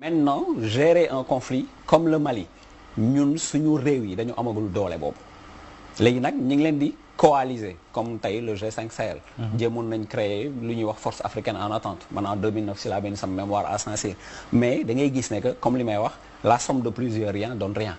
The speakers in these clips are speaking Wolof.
Maintenant gérer un conflit comme le Mali ñun suñu réew yi dañu amagul doole boobu léegi nag ñu ngi leen di coaliser comme tey le G5 Sahel. jéemoon nañ créer lu ñuy wax force africaine en attente man en 2009 si laa benn sama mémoire à Saint-Cyr mais da ngay gis ne que comme li may wax la somme de plusieurs rien donne rien.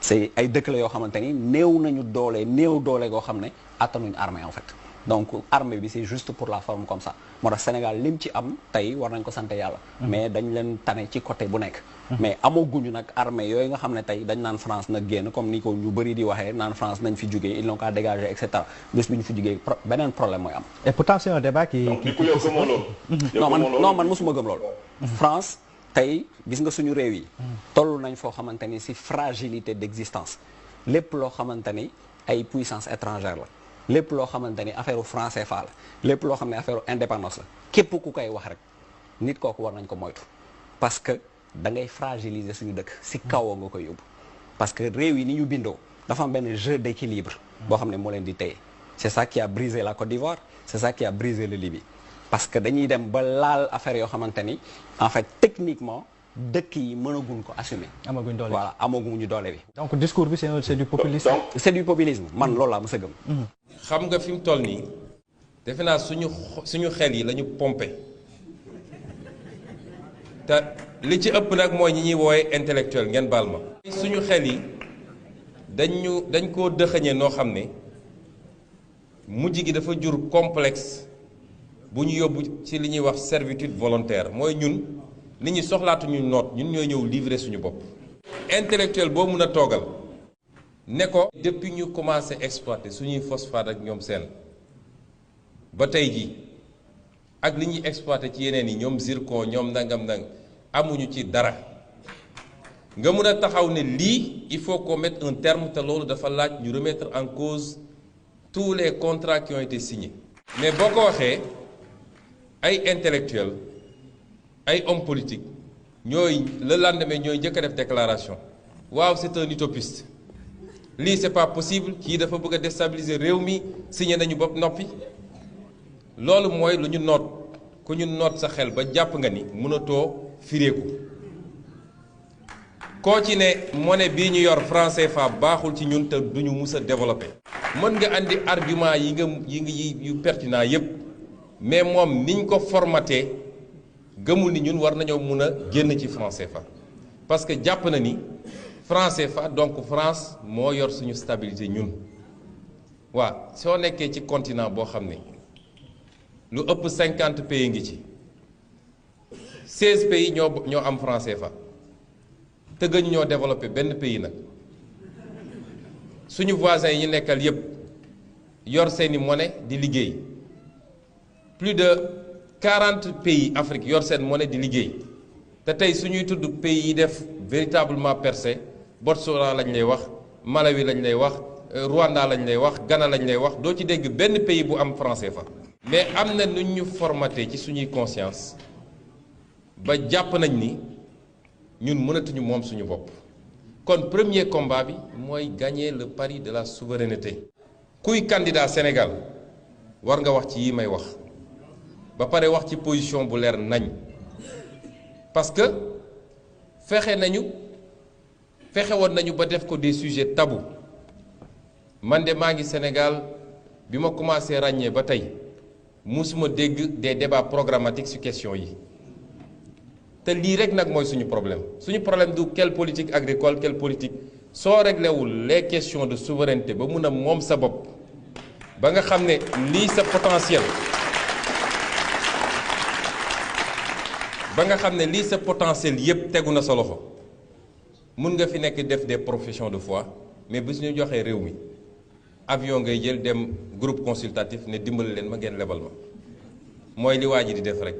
c'est ay dëkk la yoo xamante ni néew nañu doole néew doole goo xam ne attanuñ armée en fait. donc armée bi c'est juste pour la forme comme ça moo tax Sénégal lim ci am tey war nañ ko sant yàlla. mais dañ leen tane ci côté bu nekk. mais amaguñu nag armée yooyu nga xam ne tey dañ naan France nag génn comme ni ko ñu bëri di waxee naan France nañ fi jugee ils n'ont qu'à dégager et cetera bés bi ñu fi jugee beneen problème mooy am. et pourtant c'est un débat qui non man mosuma gëm loolu. France tey gis nga suñu réew yi. toll nañ foo xamante ni si fragilité d'existence lépp loo xamante ni ay puissance étrangère la. lépp loo xamante ni affaire franc CFA la lépp loo xam ne affaire indépendance la képp ku koy wax rek nit kooku war nañ ko moytu parce que da ngay fragiliser suñu dëkk si kaw nga koy yóbbu parce que réew yi ni ñu bindoo dafa am benn jeu d'équilibre boo xam ne moo leen di téye c'est ça qui a brisé la Côte d'Ivoire c'est ça qui a brisé le Libye parce que dañuy dem ba laal affaire yoo xamante ni en fait techniquement dëkk yi mënaguñ ko assumer. amaguñ doole voilà amaguñu doole bi. donc discours bi c'est du populisme. c'est du populisme man loolu laa mës a gëm. xam nga fi mu toll nii defe naa suñu xel yi la ñu pompé te li ci ëpp nag mooy ñi ñuy woowe intellectuel ngeen baal ma. suñu xel yi dañ koo dëxëñee noo xam ne mujj gi dafa jur complexe bu ñu yóbbu ci li ñuy wax servitude volontaire mooy ñun nit ñi soxlaatuñu noot ñun ñooy ñëw livrer suñu bopp. intellectuel boo mun a toogal. ne ko depuis ñu commencé exploiter suñuy phosphate ak ñoom seen ba tey jii ak li ñuy exploiter ci yeneen yi ñoom zircon ñoom nangam amuñu ci dara nga mun a taxaw ne lii il faut qu'on mette un terme te loolu dafa laaj ñu remettre en cause tous les contrats qui ont été signés. mais boo ko waxee ay intellectuels ay hommes politiques ñooy le lendemain ñooy njëkk a def déclaration waaw c'est un utopiste. lii c'est pas possible kii dafa bëgg a déstabiliser réew mi signé nañu bopp noppi loolu mooy lu ñu noot ku ñu noot sa xel ba jàpp nga ni mënatoo fireeku koo ci ne monnaie bii ñu yor franc CFA baaxul ci ñun te duñu mus a développer. mën nga andi argument yu pertinent yépp mais moom niñ ko formaté gëmul ni ñun war nañoo mun a génn ci franc CFA parce que jàpp na ni. franc CFA donc France moo yor suñu stabilité ñun waa soo nekkee ci continent boo xam ne lu ëpp 50 pays ngi ci 16 pays ñoo am franc CFA te gëñ ñoo développé benn pays nag suñu voisins yi ñu nekkal yépp yor seeni monnaie di liggéey plus de 40 pays Afrique yor seen monnaie di liggéey te tey suñuy tudd pays yi def véritablement percé Botswana lañ lay wax Malawi lañ lay wax Rwanda lañ lay wax Ghana lañ lay wax doo ci dégg benn pays bu am franc CFA. mais am na nu ñu formaté ci suñuy conscience ba jàpp nañ ni ñun mënatuñu moom suñu bopp kon premier combat bi mooy gagner le pari de la souveraineté. kuy candidat Sénégal war nga wax ci yi may wax ba pare wax ci position bu leer nañ parce que fexe woon nañu ba def ko des sujets tabous man de maa ngi Sénégal bi ma commencé ràññee ba tey musuma dégg des débats programmatiques sur question yi te lii rek nag mooy suñu problème du quelle politique agricole quelle politique soo réglewul les questions de souveraineté ba mun a moom sa bopp ba nga xam ne lii sa potentiel yépp tegu na sa loxo mun nga fi nekk def des professions de foi mais bis ñu joxee réew mi avion ngay jël dem groupe consultatif ne dimbali leen ma ngeen lebal ma mooy li waa ji di def rek